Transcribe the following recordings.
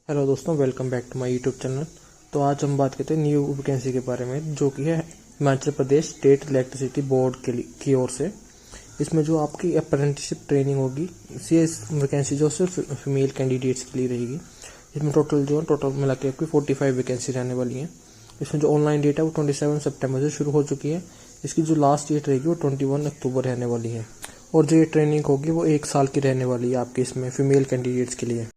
Hello दोस्तों, welcome back to my YouTube channel. तो आज हम बात करते हैं न्यू वैकेंसी के बारे में, जो कि है Himachal Pradesh state electricity board की ओर से। इसमें जो आपकी अप्रेंटिसशिप ट्रेनिंग होगी, ये वैकेंसी जो सिर्फ फीमेल कैंडिडेट्स के लिए रहेगी। इसमें टोटल मिला के आपकी 45 वैकेंसी रहने वाली है। इसमें जो ऑनलाइन डेट है वो 27 सितंबर से शुरू हो चुकी है। इसकी जो लास्ट डेट रहेगी वो 21 अक्टूबर रहने वाली है। और जो ये ट्रेनिंग होगी वो 1 साल की रहने वाली है आपकी इसमें फीमेल कैंडिडेट्स के लिए।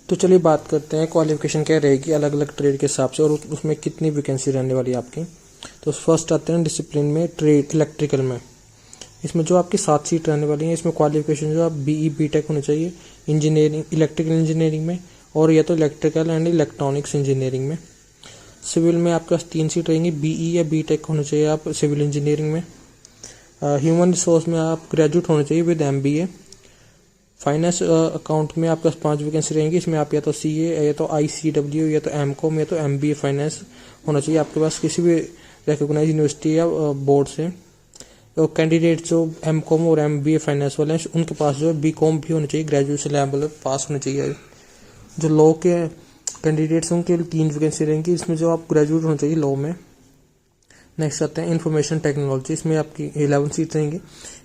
तो चलिए बात करते हैं क्वालिफिकेशन क्या रहेगी अलग अलग ट्रेड के हिसाब से, और उसमें कितनी वैकेंसी रहने वाली है आपकी। तो फर्स्ट आते हैं डिसिप्लिन में, ट्रेड इलेक्ट्रिकल में। इसमें जो आपकी 7 सीट रहने वाली है। इसमें क्वालिफिकेशन जो आप बीई बीटेक होनी चाहिए इंजीनियरिंग, इलेक्ट्रिकल इंजीनियरिंग में, और या तो इलेक्ट्रिकल एंड इलेक्ट्रॉनिक्स इंजीनियरिंग में। सिविल में आपके पास 3 सीट रहेंगी, बीई या बीटेक होना चाहिए आप सिविल इंजीनियरिंग में। ह्यूमन रिसोर्स में आप ग्रेजुएट होने चाहिए विद एमबीए। फाइनेंस अकाउंट में आपके पास 5 वैकेंसी रहेंगी। इसमें आप या तो सीए या तो आईसीडब्ल्यू या तो एमकॉम या तो एमबीए फाइनेंस होना चाहिए आपके पास किसी भी रिकॉग्नाइज यूनिवर्सिटी या बोर्ड से। तो कैंडिडेट जो एमकॉम और एमबीए फाइनेंस वाले हैं उनके पास जो बीकॉम भी होना चाहिए, ग्रेजुएशन लेवल पास होना चाहिए। जो लॉ के कैंडिडेट्स हैं उनके लिए 3 वैकेंसी रहेंगी। इसमें जो आप ग्रेजुएट होना चाहिए लॉ में। नेक्स्ट आते हैं इंफॉर्मेशन टेक्नोलॉजी। इसमें आपकी 11 सीट रहेंगी।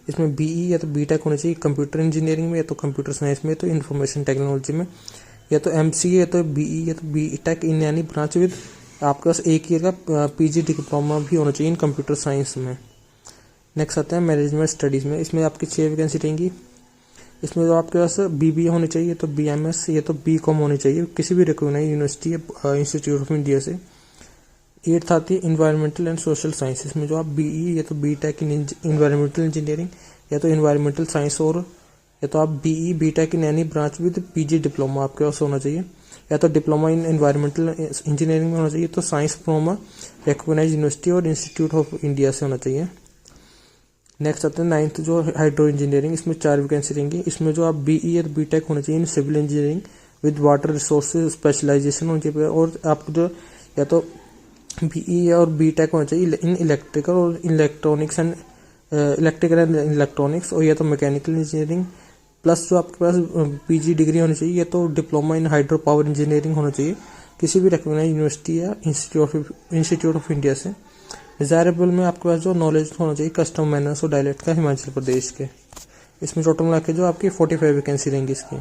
इसमें बीई या तो बीटेक होना चाहिए कंप्यूटर इंजीनियरिंग में, या तो कंप्यूटर साइंस में, तो इंफॉर्मेशन टेक्नोलॉजी में, या तो एमसीए या तो बीई या तो बीटेक इन यानी ब्रांच विद आपके पास 1 ईयर का पीजी डिप्लोमा भी होना चाहिए इन कंप्यूटर साइंस में। नेक्स्ट आते हैं मैनेजमेंट स्टडीज़ में। इसमें आपकी 6 वैकेंसी रहेंगी। इसमें जो आपके पास बीबीए होनी चाहिए तो बीएमएस या तो बीकॉम होनी चाहिए किसी भी रिकॉग्नाइज यूनिवर्सिटी या इंस्टीट्यूट ऑफ इंडिया से। 8th आती है इन्वायरमेंटल एंड सोशल साइंस। इसमें जो आप बीई या तो बीटेक इन इन्वायरमेंटल इंजीनियरिंग या तो इन्वायरमेंटल साइंस, और या तो आप BE BTech in any branch with PG diploma आपके पास होना चाहिए, या तो डिप्लोमा इन इन्वायरमेंटल इंजीनियरिंग में होना चाहिए, तो साइंस डिप्लोमा रिकॉग्नाइज यूनिवर्सिटी और इंस्टीट्यूट ऑफ इंडिया से होना चाहिए। नेक्स्ट आते हैं 9th जो हाइड्रो इंजीनियरिंग। इसमें 4 वैकेंसी रहेंगी। इसमें जो आप बीई या बीटेक होना चाहिए in civil engineering with water resources specialisation होनी चाहिए, और आपको जो या तो बीई और बीटेक होना चाहिए इन इलेक्ट्रिकल और इलेक्ट्रॉनिक्स एंड इलेक्ट्रॉनिक्स, और या तो मैकेनिकल इंजीनियरिंग प्लस जो आपके पास पीजी डिग्री होनी चाहिए, या तो diploma in hydro power engineering होना चाहिए किसी भी रिकॉग्नाइज्ड यूनिवर्सिटी या इंस्टीट्यूट ऑफ इंडिया से। डिजायरेबल में आपके पास जो नॉलेज होना चाहिए कस्टम मैनर्स और डायलेक्ट का हिमाचल प्रदेश के। इसमें टोटल मिला के जो आपकी 45 वैकेंसी रहेंगी इसकी।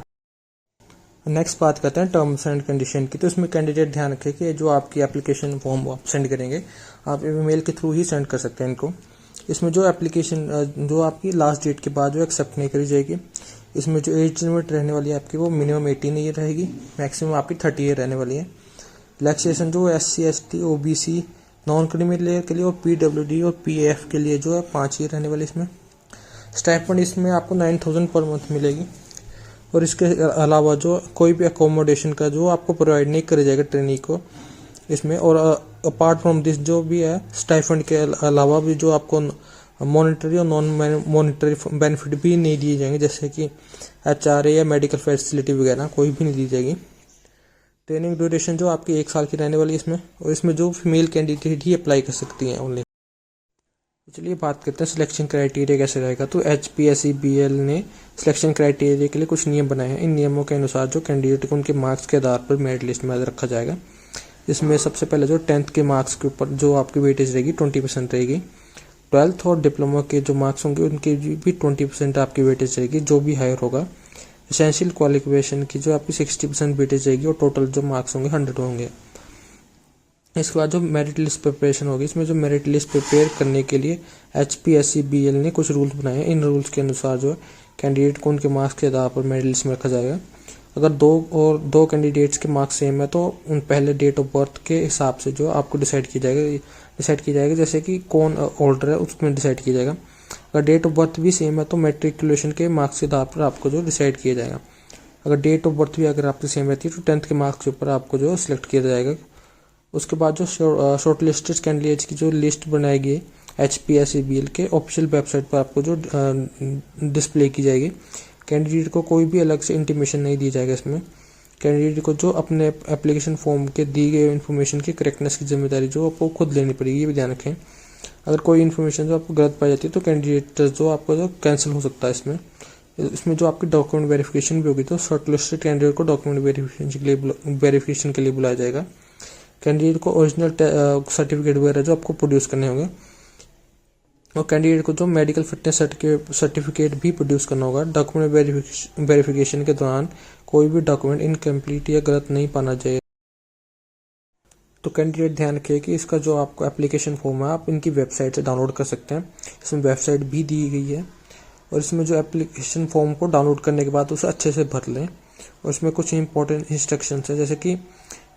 नेक्स्ट बात करते हैं टर्म्स एंड कंडीशन की। तो इसमें कैंडिडेट ध्यान रखें कि जो आपकी एप्लीकेशन फॉर्म आप सेंड करेंगे, आप ईमेल के थ्रू ही सेंड कर सकते हैं इनको। इसमें जो एप्लीकेशन जो आपकी लास्ट डेट के बाद जो एक्सेप्ट नहीं करी जाएगी। इसमें जो एज लिमिट रहने वाली है आपकी वो मिनिमम 18 ईयर रहेगी, मैक्सिमम आपकी 30 ईयर रहने वाली है। रिलैक्सेशन जो SC ST OBC non criminal layer के लिए और PWD और PAF के लिए जो है 5 ईयर रहने वाली। इसमें स्टाइपेंड इसमें आपको 9000 पर मंथ मिलेगी, और इसके अलावा जो कोई भी अकोमोडेशन का जो आपको प्रोवाइड नहीं करा जाएगा ट्रेनी को इसमें। और अपार्ट फ्रॉम दिस जो भी है स्टाइफंड के अलावा भी जो आपको मॉनिटरी और नॉन मॉनिटरी बेनिफिट भी नहीं दिए जाएंगे, जैसे कि HRA या मेडिकल फैसिलिटी वगैरह कोई भी नहीं दी जाएगी। ट्रेनिंग ड्यूरेशन जो आपकी 1 साल की रहने वाली है इसमें, और इसमें जो फीमेल कैंडिडेट ही अप्लाई कर सकती हैं ओनली। चलिए बात करते हैं सिलेक्शन क्राइटेरिया कैसे रहेगा। तो HPSEBL ने सिलेक्शन क्राइटेरिया के लिए कुछ नियम बनाए हैं। इन नियमों के अनुसार जो कैंडिडेट को उनके मार्क्स के आधार पर मेरिट लिस्ट में रखा जाएगा। इसमें सबसे पहले जो 10th के मार्क्स के ऊपर जो आपकी वेटेज रहेगी 20% रहेगी। 12th और डिप्लोमा के जो मार्क्स होंगे उनके भी 20% आपकी वेटेज रहेगी, जो भी हायर होगा। एसेंशियल क्वालिफिकेशन की जो आपकी 60% वेटेज रहेगी, और टोटल जो मार्क्स होंगे 100 होंगे। इसके बाद जो मेरिट लिस्ट प्रिपरेशन होगी, इसमें जो मेरिट लिस्ट प्रिपेयर करने के लिए HPSEBL ने कुछ रूल्स बनाए हैं। इन रूल्स के अनुसार जो है कैंडिडेट को उनके मार्क्स के आधार पर मेरिट लिस्ट में रखा जाएगा। अगर दो कैंडिडेट्स के मार्क्स सेम है तो उन पहले डेट ऑफ बर्थ के हिसाब से जो आपको डिसाइड किया जाएगा, जैसे कि कौन ओल्डर है उसमें डिसाइड किया जाएगा। अगर डेट ऑफ बर्थ भी सेम है तो मैट्रिकुलेशन के मार्क्स के आधार पर आपको जो डिसाइड किया जाएगा। अगर डेट ऑफ बर्थ भी अगर आपकी सेम रहती है तो 10th के मार्क्स के ऊपर आपको जो सिलेक्ट किया जाएगा। उसके बाद जो शॉर्ट लिस्टेड कैंडिडेट्स की जो लिस्ट बनाएगी HPSEBL के ऑफिशियल वेबसाइट पर आपको जो डिस्प्ले की जाएगी। कैंडिडेट को कोई भी अलग से इंटीमेशन नहीं दी जाएगा। इसमें कैंडिडेट को जो अपने एप्लीकेशन फॉर्म के दी गई इन्फॉर्मेशन की करेक्टनेस की जिम्मेदारी जो आपको खुद लेनी पड़ेगी, ये भी ध्यान रखें। अगर कोई इन्फॉर्मेशन जो आपको गलत पाई जाती है तो कैंडिडेट जो आपको जो कैंसिल हो सकता है इसमें। इसमें जो आपकी डॉक्यूमेंट वेरिफिकेशन भी होगी, तो शॉर्टलिस्टेड कैंडिडेट को डॉक्यूमेंट वेरिफिकेशन के लिए बुलाया जाएगा। कैंडिडेट को ओरिजिनल सर्टिफिकेट वगैरह जो आपको प्रोड्यूस करने होंगे, और कैंडिडेट को जो मेडिकल फिटनेस सर्टिफिकेट भी प्रोड्यूस करना होगा। डॉक्यूमेंट वेरिफिकेशन के दौरान कोई भी डॉक्यूमेंट इनकम्प्लीट या गलत नहीं पाना चाहिए। तो कैंडिडेट ध्यान रखिए कि इसका जो आपको एप्लीकेशन फॉर्म है आप इनकी वेबसाइट से डाउनलोड कर सकते हैं। इसमें वेबसाइट भी दी गई है, और इसमें जो एप्लीकेशन फॉर्म को डाउनलोड करने के बाद उसे अच्छे से भर लें। और इसमें कुछ इंपॉर्टेंट इंस्ट्रक्शंस है, जैसे कि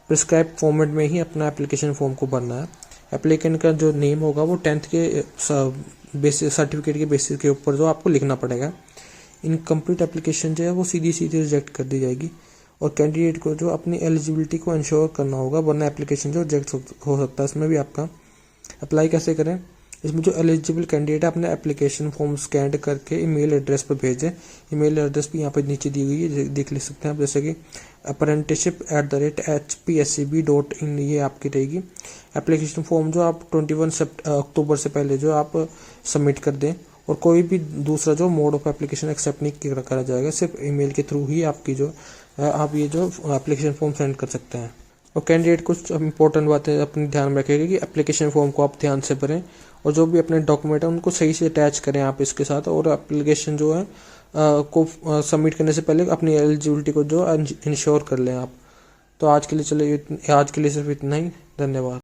प्रिस्क्राइब फॉर्मेट में ही अपना एप्लीकेशन फॉर्म को भरना है। एप्लीकेंट का जो नेम होगा वो 10th के बेसिस सर्टिफिकेट के बेसिस के ऊपर जो आपको लिखना पड़ेगा। इनकम्प्लीट एप्लीकेशन जो है वो सीधी रिजेक्ट कर दी जाएगी। और कैंडिडेट को जो अपनी एलिजिबिलिटी को इंश्योर करना होगा, वरना एप्लीकेशन जो रिजेक्ट हो सकता है। इसमें भी आपका अप्लाई कैसे करें, इसमें जो एलिजिबल कैंडिडेट है अपने एप्लीकेशन फॉर्म स्कैन करके ईमेल एड्रेस पर भेजें। ईमेल एड्रेस भी यहाँ पर नीचे दी गई है, देख ले सकते हैं आप, जैसे कि apprenticeship@hpscb.in ये आपकी रहेगी। एप्लीकेशन फॉर्म जो आप 21 अक्टूबर से पहले जो आप सबमिट कर दें, और कोई भी दूसरा जो मोड ऑफ एप्लीकेशन एक्सेप्ट नहीं करा जाएगा, सिर्फ ईमेल के थ्रू ही आपकी जो आप ये जो एप्लीकेशन फॉर्म सेंड कर सकते हैं। और कैंडिडेट कुछ इंपॉर्टेंट बातें अपने ध्यान में रखेगा कि एप्लीकेशन फॉर्म को आप ध्यान से भरें, और जो भी अपने डॉक्यूमेंट है उनको सही से अटैच करें आप इसके साथ। और एप्लीकेशन जो है को सबमिट करने से पहले अपनी एलिजिबिलिटी को जो इंश्योर कर लें आप। तो आज के लिए सिर्फ इतना ही। धन्यवाद।